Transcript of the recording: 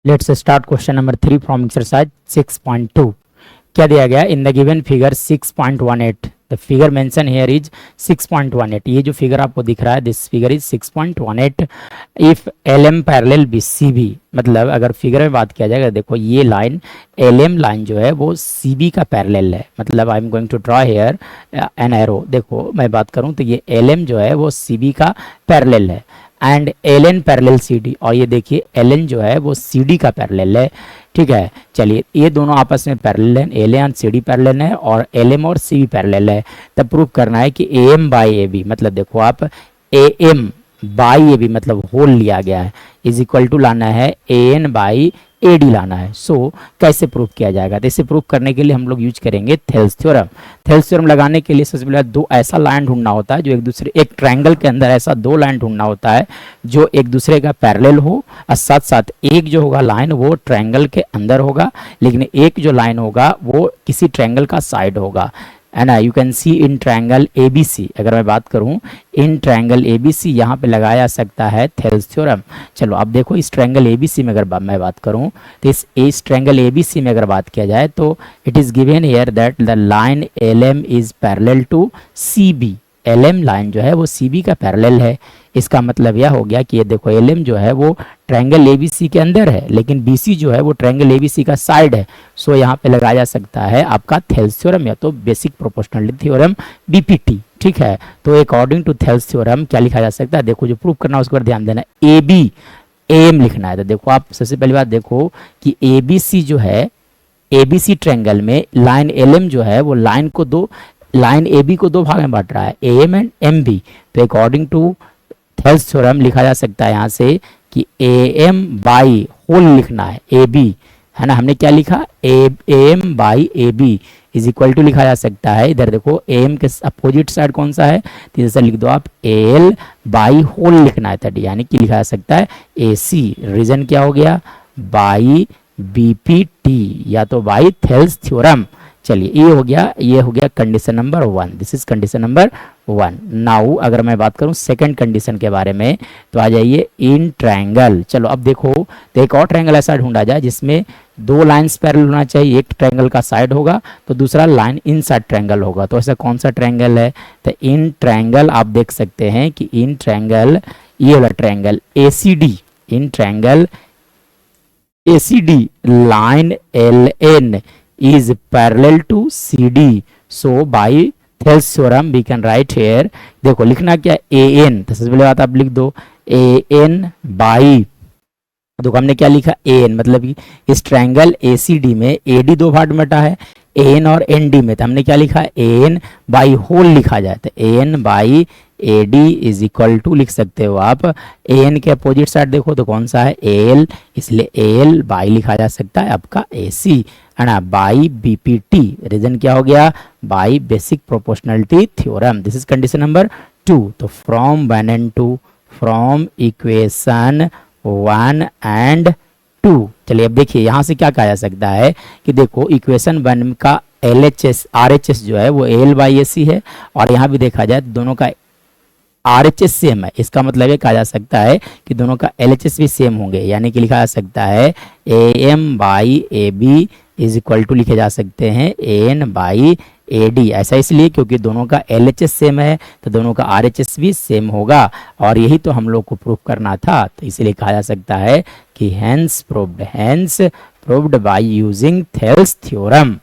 Let's start question number 3 from exercise 6.2। क्या दिया गया in the given figure 6.18। The figure mention here is 6.18। ये जो फिगर आपको दिख रहा है this figure is 6.18। If L M parallel B C B, मतलब अगर फिगर में बात किया जाएगा, देखो ये लाइन एल एम लाइन जो है वो सी बी का पैरेलल है। मतलब I am going to draw here an arrow. देखो मैं बात करूं तो ये एल एम जो है वो सी बी का पैरेलल है and L N parallel C D, और ये देखिए एल एन जो है वो सी डी का पैरेलल है। ठीक है, चलिए ये दोनों आपस में पैरेलल है, L N C D parallel है और एल एम और सी बी पैरेलल है। तब प्रूव करना है कि A M by A B, मतलब देखो आप A M by A B मतलब होल लिया गया है, इज इक्वल टू लाना है A N by A D लाना है। सो कैसे प्रूव किया जाएगा? तो इसे प्रूव करने के लिए हम लोग यूज करेंगे थेल्स थ्योरम। थेल्स थ्योरम लगाने के लिए सबसे पहले दो ऐसा लाइन ढूंढना होता है जो एक ट्रायंगल के अंदर ऐसा दो लाइन ढूंढना होता है जो एक दूसरे का पैरेलल हो, और साथ साथ एक जो होगा लाइन वो ट्रायंगल के अंदर होगा, लेकिन एक जो लाइन होगा वो किसी ट्रायंगल का साइड होगा, है ना। You can see in triangle A B C. अगर मैं बात करूं इन ट्रायंगल ए बी सी, यहाँ पे लगाया जा सकता है थेल्स थ्योरम। चलो अब देखो इस ट्रायंगल ए बी सी में अगर मैं बात करूं तो इस ट्रायंगल ए बी सी में अगर बात किया जाए तो it is given here that the line L M is parallel to C B. L M line जो है वो सी बी का पैरेलल है। इसका मतलब यह हो गया कि ये देखो एल एम जो है वो ट्रायंगल ए बी सी के अंदर है, लेकिन बी सी जो है वो ट्रायंगल ए बी सी का साइड है। सो यहाँ पे लगाया जा सकता है आपका थेल्स थ्योरम या तो बेसिक प्रोपोर्शनलिटी थ्योरम बीपीटी। ठीक है, तो अकॉर्डिंग टू थेल्स थ्योरम क्या लिखा जा सकता है? देखो जो प्रूव करना है उस पर ध्यान देना, ए बी ए एम लिखना है। तो देखो आप सबसे पहली बात देखो कि ए बी सी जो है ए बी सी ट्रायंगल में लाइन एल एम जो है वो लाइन ए बी को दो भाग में बांट रहा है, A M and M B. तो अकॉर्डिंग टू थेल्स थ्योरम लिखा जा सकता है यहाँ से कि ए एम बाई होल लिखना है ए बी, है ना। हमने क्या लिखा? A M by A B is equal to लिखा जा सकता है, इधर देखो ए एम के अपोजिट साइड कौन सा है तो जैसे लिख दो आप ए एल बाई होल लिखना है, यानी कि लिखा जा सकता है ए सी। रीजन क्या हो गया? बाई बी पी टी या तो बाई थेल्स थ्योरम। चलिए ये हो गया condition number 1। This is condition number 1। Now अगर मैं बात करूं सेकंड कंडीशन के बारे में तो आ जाइए इन ट्रायंगल। चलो अब देखो तो एक और ट्रायंगल ऐसा ढूंढा जाए जिसमें दो लाइंस पैरेलल होना चाहिए, एक ट्रायंगल का साइड होगा तो दूसरा लाइन इनसाइड ट्रायंगल होगा। तो ऐसा कौन सा ट्रायंगल है? तो इन ट्रायंगल आप देख सकते हैं कि इन ट्रायंगल ये वाला triangle A C D, in triangle A C D line L N is parallel to CD. So by Thales theorem we can write here, देखो लिखना क्या an, तो सबसे पहले बात आप लिख दो an बाई, देखो हमने क्या लिखा an, मतलब कि इस ट्रायंगल ACD में AD दो पार्ट में बटा है, an और ND में, तो हमने क्या लिखा an बाई होल लिखा जाए, तो an by AD is equal to लिख सकते हो आप an के अपोजिट साइड देखो तो कौन सा है AL, इसलिए AL बाई लिखा जा सकता है आपका AC, है ना, बाई बीपीटी। रीजन क्या हो गया? By basic proportionality theorem. This is condition number 2। तो from 1 and 2, from equation 1 and 2। चलिए अब देखिए यहाँ से क्या कहा जा सकता है कि देखो इक्वेशन 1 का LHS RHS जो है वो AL बाई AC है, और यहाँ भी देखा जाए दोनों का RHS सेम है। इसका मतलब ये कहा जा सकता है कि दोनों का LHS भी सेम होंगे, यानी कि लिखा जा सकता है AM by AB is equal to लिखे जा सकते हैं AN बाई AD। ऐसा इसलिए क्योंकि दोनों का LHS सेम है तो दोनों का RHS भी सेम होगा, और यही तो हम लोग को प्रूफ करना था। तो इसलिए कहा जा सकता है कि hence proved by using Thales theorem.